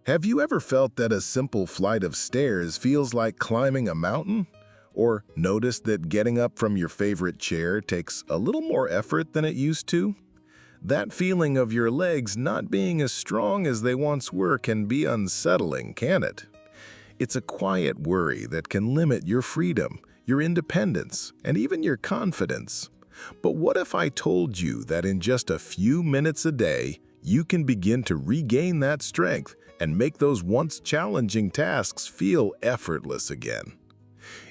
Have you ever felt that a simple flight of stairs feels like climbing a mountain? Or noticed that getting up from your favorite chair takes a little more effort than it used to? That feeling of your legs not being as strong as they once were can be unsettling, can it? It's a quiet worry that can limit your freedom, your independence, and even your confidence. But what if I told you that in just a few minutes a day, you can begin to regain that strength and make those once challenging tasks feel effortless again?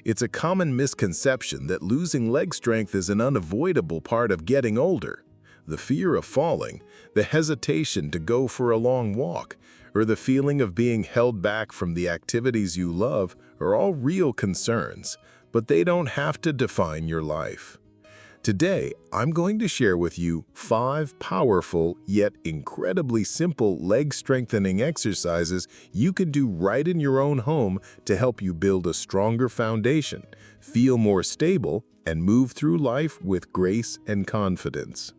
It's a common misconception that losing leg strength is an unavoidable part of getting older. The fear of falling, the hesitation to go for a long walk, or the feeling of being held back from the activities you love are all real concerns, but they don't have to define your life. Today, I'm going to share with you 5 powerful yet incredibly simple leg strengthening exercises you can do right in your own home to help you build a stronger foundation, feel more stable, and move through life with grace and confidence.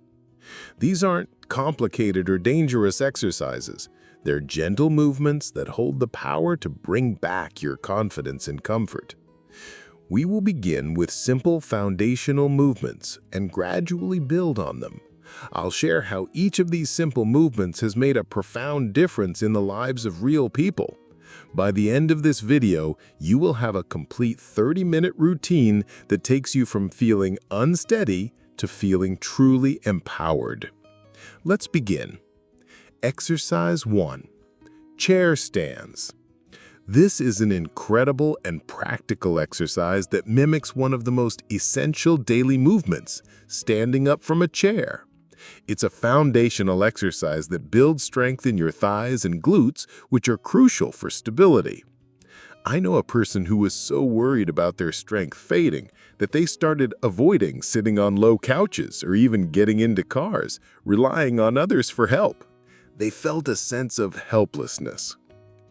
These aren't complicated or dangerous exercises. They're gentle movements that hold the power to bring back your confidence and comfort. We will begin with simple foundational movements and gradually build on them. I'll share how each of these simple movements has made a profound difference in the lives of real people. By the end of this video, you will have a complete 30-minute routine that takes you from feeling unsteady to feeling truly empowered. Let's begin. Exercise 1. Chair stands. This is an incredible and practical exercise that mimics one of the most essential daily movements, standing up from a chair. It's a foundational exercise that builds strength in your thighs and glutes, which are crucial for stability. I know a person who was so worried about their strength fading that they started avoiding sitting on low couches or even getting into cars, relying on others for help. They felt a sense of helplessness.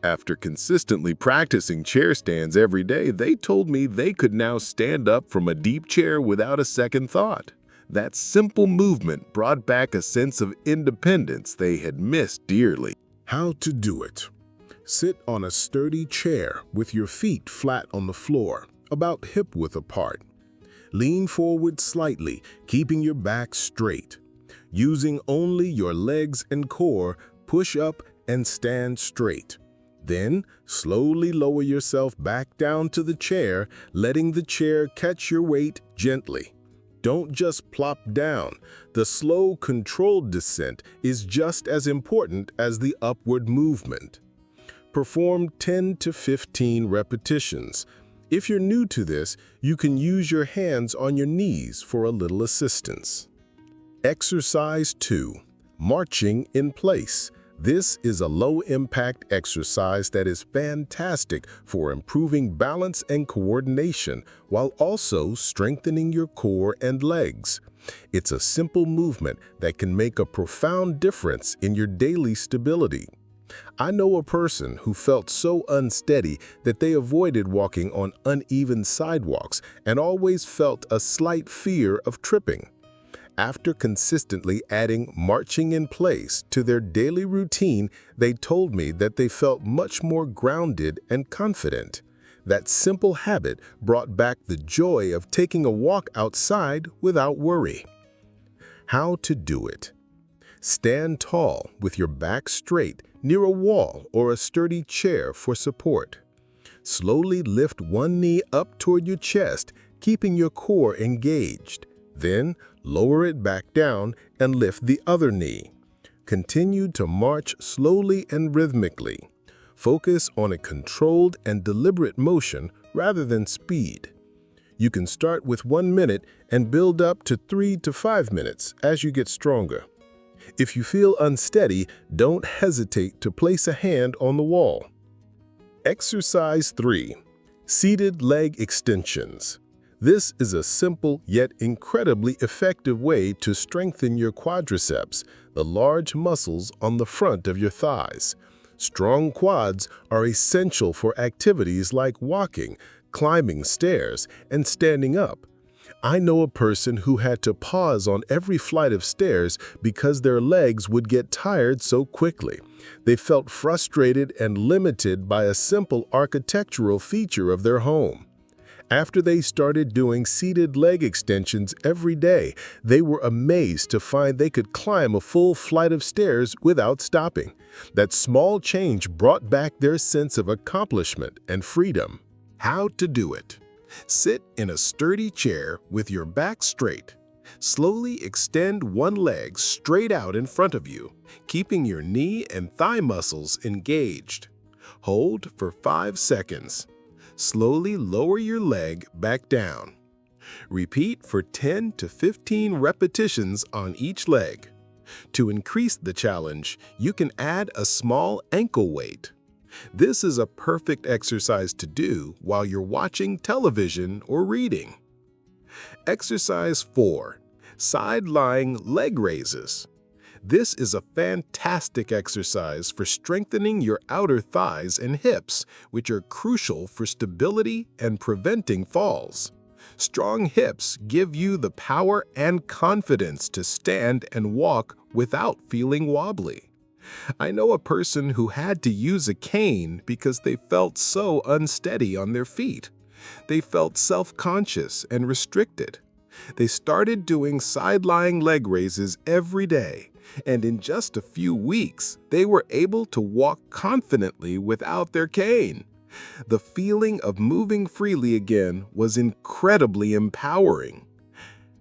After consistently practicing chair stands every day, they told me they could now stand up from a deep chair without a second thought. That simple movement brought back a sense of independence they had missed dearly. How to do it. Sit on a sturdy chair with your feet flat on the floor, about hip-width apart. Lean forward slightly, keeping your back straight. Using only your legs and core, push up and stand straight. Then, slowly lower yourself back down to the chair, letting the chair catch your weight gently. Don't just plop down. The slow, controlled descent is just as important as the upward movement. Perform 10 to 15 repetitions. If you're new to this, you can use your hands on your knees for a little assistance. Exercise 2. Marching in place. This is a low-impact exercise that is fantastic for improving balance and coordination while also strengthening your core and legs. It's a simple movement that can make a profound difference in your daily stability. I know a person who felt so unsteady that they avoided walking on uneven sidewalks and always felt a slight fear of tripping. After consistently adding marching in place to their daily routine, they told me that they felt much more grounded and confident. That simple habit brought back the joy of taking a walk outside without worry. How to do it. Stand tall with your back straight near a wall or a sturdy chair for support. Slowly lift one knee up toward your chest, keeping your core engaged. Then, lower it back down and lift the other knee. Continue to march slowly and rhythmically. Focus on a controlled and deliberate motion rather than speed. You can start with 1 minute and build up to 3 to 5 minutes as you get stronger. If you feel unsteady, don't hesitate to place a hand on the wall. Exercise 3. Seated leg extensions. This is a simple yet incredibly effective way to strengthen your quadriceps, the large muscles on the front of your thighs. Strong quads are essential for activities like walking, climbing stairs, and standing up. I know a person who had to pause on every flight of stairs because their legs would get tired so quickly. They felt frustrated and limited by a simple architectural feature of their home. After they started doing seated leg extensions every day, they were amazed to find they could climb a full flight of stairs without stopping. That small change brought back their sense of accomplishment and freedom. How to do it. Sit in a sturdy chair with your back straight. Slowly extend one leg straight out in front of you, keeping your knee and thigh muscles engaged. Hold for 5 seconds. Slowly lower your leg back down. Repeat for 10 to 15 repetitions on each leg. To increase the challenge, you can add a small ankle weight. This is a perfect exercise to do while you're watching television or reading. Exercise 4. Side-lying leg raises. This is a fantastic exercise for strengthening your outer thighs and hips, which are crucial for stability and preventing falls. Strong hips give you the power and confidence to stand and walk without feeling wobbly. I know a person who had to use a cane because they felt so unsteady on their feet. They felt self-conscious and restricted. They started doing side-lying leg raises every day, and in just a few weeks, they were able to walk confidently without their cane. The feeling of moving freely again was incredibly empowering.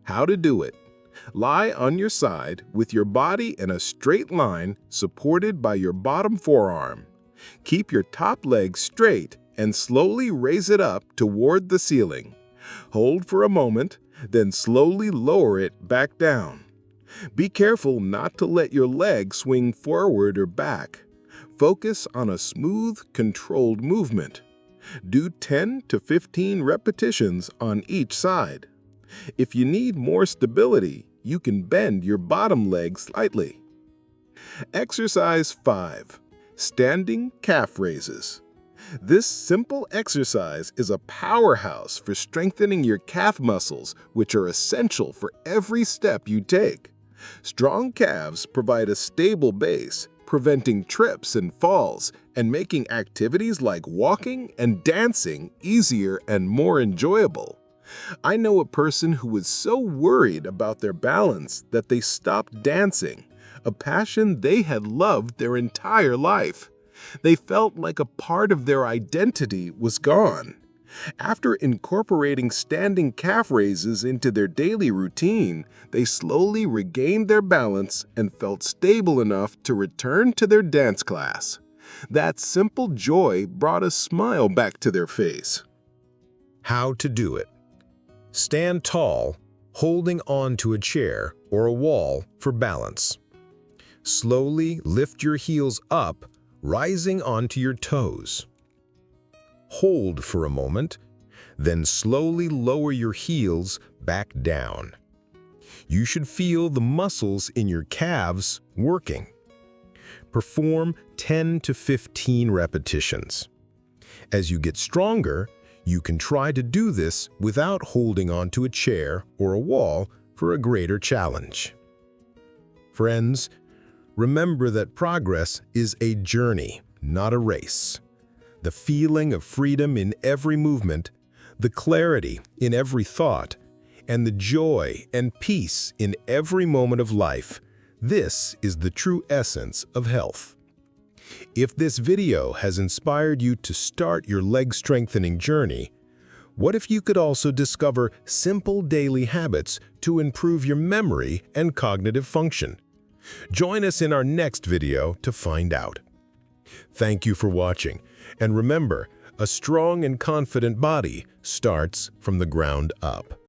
How to do it. Lie on your side with your body in a straight line supported by your bottom forearm. Keep your top leg straight and slowly raise it up toward the ceiling. Hold for a moment, then slowly lower it back down. Be careful not to let your leg swing forward or back. Focus on a smooth, controlled movement. Do 10 to 15 repetitions on each side. If you need more stability, you can bend your bottom leg slightly. Exercise 5. Standing calf raises. This simple exercise is a powerhouse for strengthening your calf muscles, which are essential for every step you take. Strong calves provide a stable base, preventing trips and falls, and making activities like walking and dancing easier and more enjoyable. I know a person who was so worried about their balance that they stopped dancing, a passion they had loved their entire life. They felt like a part of their identity was gone. After incorporating standing calf raises into their daily routine, they slowly regained their balance and felt stable enough to return to their dance class. That simple joy brought a smile back to their face. How to do it. Stand tall, holding on to a chair or a wall for balance. Slowly lift your heels up, rising onto your toes. Hold for a moment, then slowly lower your heels back down. You should feel the muscles in your calves working. Perform 10 to 15 repetitions. As you get stronger, you can try to do this without holding onto a chair or a wall for a greater challenge. Friends, remember that progress is a journey, not a race. The feeling of freedom in every movement, the clarity in every thought, and the joy and peace in every moment of life, this is the true essence of health. If this video has inspired you to start your leg strengthening journey, what if you could also discover simple daily habits to improve your memory and cognitive function? Join us in our next video to find out. Thank you for watching, and remember, a strong and confident body starts from the ground up.